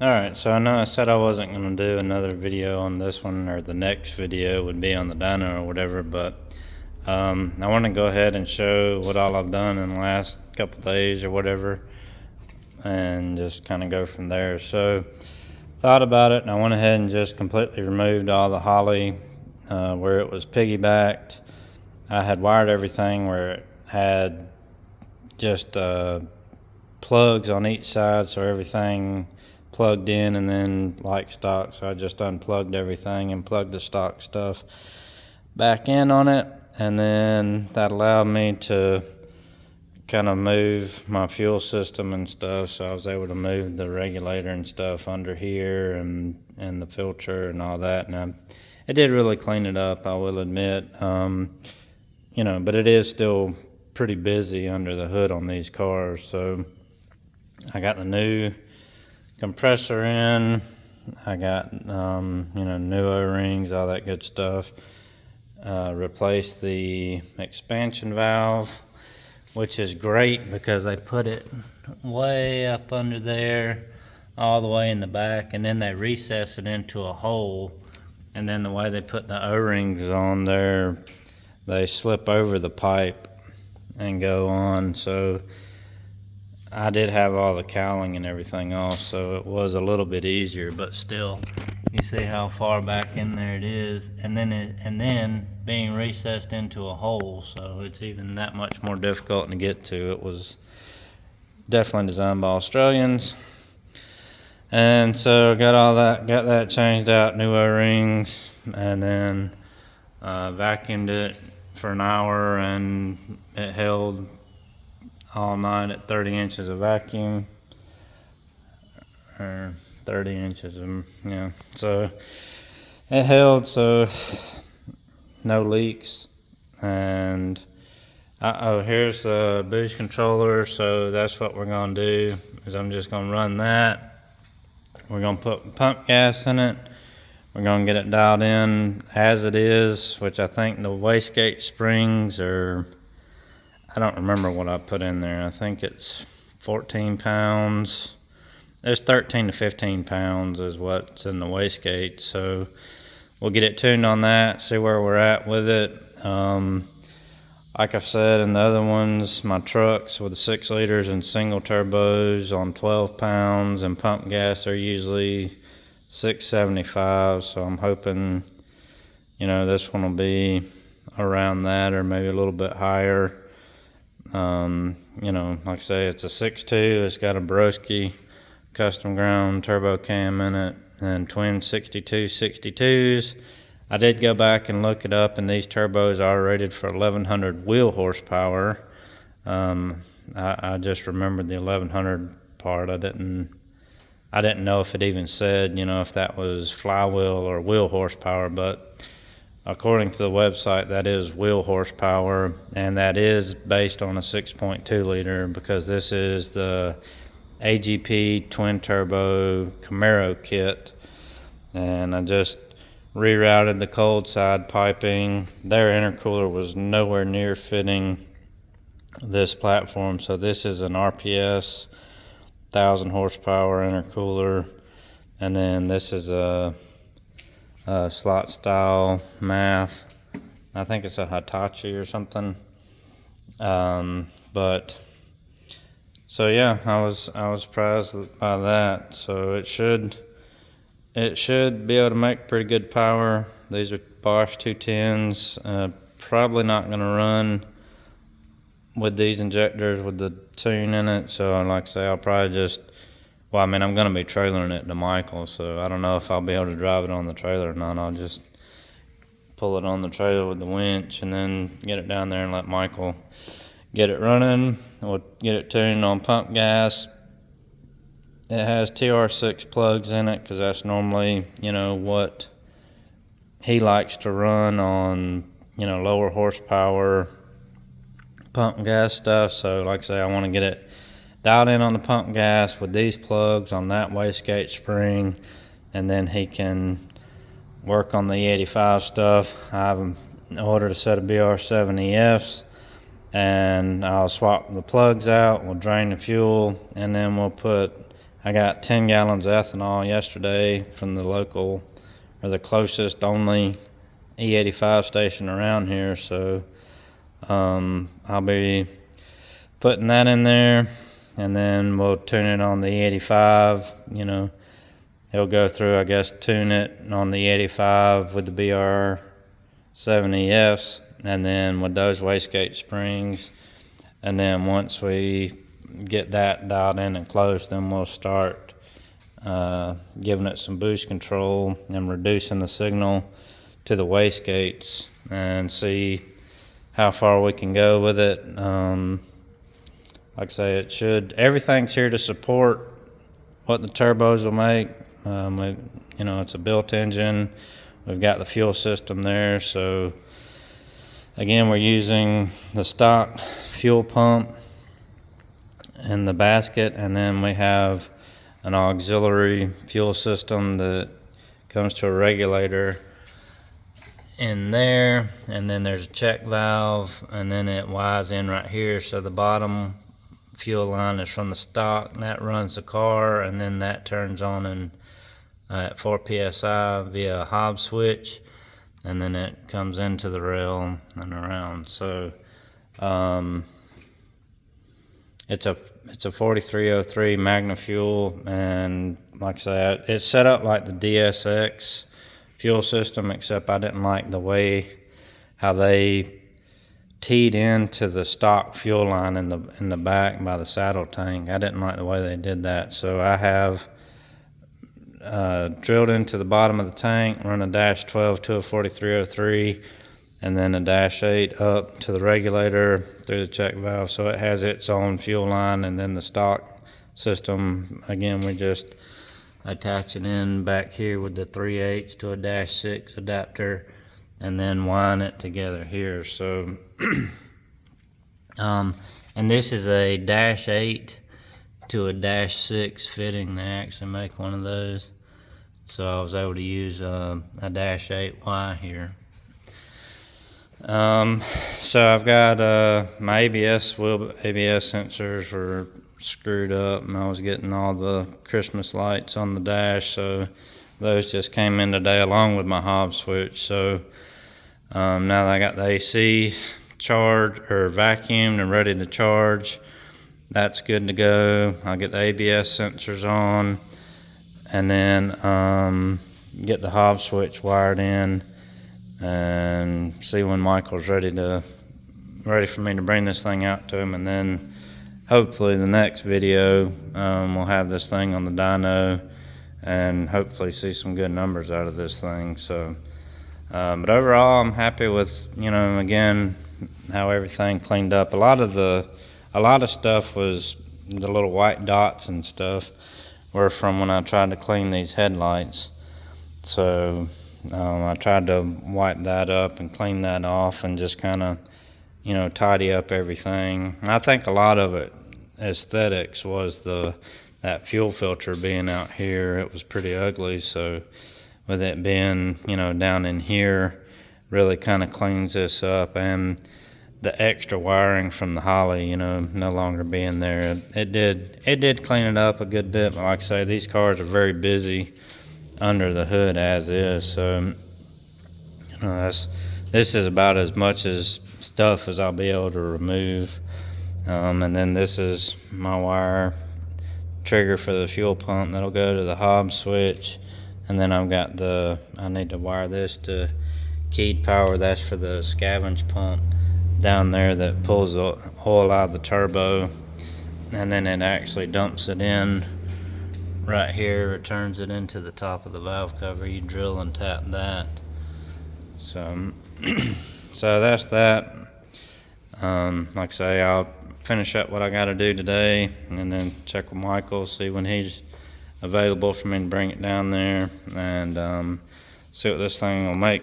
Alright, so I know I said I wasn't going to do another video on this one, or the next video would be on the dyno or whatever, but I want to go ahead and show what all I've done in the last couple days or whatever, and just kind of go from there. So, thought about it, and I went ahead and just completely removed all the holly where it was piggybacked. I had wired everything where it had just plugs on each side, so everything plugged in and then like stock. So I just unplugged everything and plugged the stock stuff back in on it, and then that allowed me to kind of move my fuel system and stuff. So I was able to move the regulator and stuff under here and the filter and all that, and it did really clean it up, I will admit. But it is still pretty busy under the hood on these cars. So I got the new compressor in, I got new O-rings, all that good stuff. Replaced the expansion valve, which is great because they put it way up under there, all the way in the back, and then they recess it into a hole, and then the way they put the O-rings on there, they slip over the pipe and go on. So I did have all the cowling and everything off, so it was a little bit easier, but still, you see how far back in there it is, and then being recessed into a hole, so it's even that much more difficult to get to. It was definitely designed by Australians. And so got that changed out, new O-rings, and then vacuumed it for an hour, and it held all night at 30 inches of vacuum, or 30 inches so it held, so no leaks. And here's the boost controller. So that's what we're going to do, is I'm just going to run that. We're going to put pump gas in it. We're going to get it dialed in as it is, which I think the wastegate springs are, I don't remember what I put in there. I think it's 14 pounds. There's 13 to 15 pounds is what's in the wastegate. So we'll get it tuned on that, see where we're at with it. Like I've said in the other ones, my trucks with the 6 liters and single turbos on 12 pounds and pump gas are usually 675. So I'm hoping, this one will be around that or maybe a little bit higher. Like I say, it's a 6.2. It's got a Broski custom ground turbo cam in it and twin 6262s. I did go back and look it up, and these turbos are rated for 1100 wheel horsepower. I just remembered the 1100 part. I didn't know if it even said, if that was flywheel or wheel horsepower, but according to the website, that is wheel horsepower, and that is based on a 6.2 liter, because this is the AGP twin turbo Camaro kit. And I just rerouted the cold side piping. Their intercooler was nowhere near fitting this platform, so this is an RPS 1000 horsepower intercooler, and then this is a slot style MAF. I think it's a Hitachi or something. So yeah, I was surprised by that. So it should be able to make pretty good power. These are Bosch 210s. Probably not going to run with these injectors with the tune in it. So like I say, I'll probably I'm going to be trailering it to Michael, so I don't know if I'll be able to drive it on the trailer or not. I'll just pull it on the trailer with the winch and then get it down there and let Michael get it running. We'll get it tuned on pump gas. It has TR6 plugs in it, because that's normally, what he likes to run on, lower horsepower pump gas stuff. So like I say, I want to get it dialed in on the pump gas with these plugs on that wastegate spring, and then he can work on the E85 stuff. I've ordered a set of BR7EFs, and I'll swap the plugs out, we'll drain the fuel, and then we'll put I got 10 gallons of ethanol yesterday from the local, or the closest only E85 station around here. So I'll be putting that in there, and then we'll tune it on the E85. You know, he'll go through, I guess, tune it on the E85 with the BR70Fs, and then with those wastegate springs. And then once we get that dialed in and close, then we'll start giving it some boost control and reducing the signal to the wastegates and see how far we can go with it. Like I say, everything's here to support what the turbos will make. You know, it's a built engine. We've got the fuel system there. So again, we're using the stock fuel pump in the basket, and then we have an auxiliary fuel system that comes to a regulator in there, and then there's a check valve, and then it wires in right here. So the bottom fuel line is from the stock, and that runs the car, and then that turns on and at 4 psi via a Hobbs switch, and then it comes into the rail and around. So it's a 4303 Magna fuel, and like I said, it's set up like the DSX fuel system, except I didn't like the way how they teed into the stock fuel line in the back by the saddle tank. I didn't like the way they did that, so I have drilled into the bottom of the tank, run a -12 to a 4303, and then a -8 up to the regulator through the check valve, so it has its own fuel line. And then the stock system, again, we just attach it in back here with the 3/8 to a -6 adapter, and then wind it together here. So and this is a -8 to a -6 fitting. They actually make one of those, so I was able to use a -8Y here. So I've got my ABS sensors were screwed up, and I was getting all the Christmas lights on the dash, so those just came in today along with my Hobbs switch. So now that I got the AC charged or vacuumed and ready to charge, that's good to go. I'll get the ABS sensors on, and then get the Hobbs switch wired in, and see when Michael's ready for me to bring this thing out to him. And then hopefully the next video we'll have this thing on the dyno and hopefully see some good numbers out of this thing. So but overall, I'm happy with, you know, again, how everything cleaned up. A lot of stuff was the little white dots and stuff were from when I tried to clean these headlights. So I tried to wipe that up and clean that off and just kind of, you know, tidy up everything. And I think a lot of it, aesthetics, was that fuel filter being out here. It was pretty ugly, so with it being, you know, down in here, really kind of cleans this up. And the extra wiring from the Holly, you know, no longer being there, it did clean it up a good bit. But like I say, these cars are very busy under the hood as is, so you know, this is about as much as stuff as I'll be able to remove. And then this is my wire trigger for the fuel pump that'll go to the Hobbs switch, and then I need to wire this to keyed power. That's for the scavenge pump down there that pulls the oil out of the turbo, and then it actually dumps it in right here. It turns it into the top of the valve cover. You drill and tap that. So so that's that. Like I say, I'll finish up what I got to do today, and then check with Michael, see when he's available for me to bring it down there, and see what this thing will make.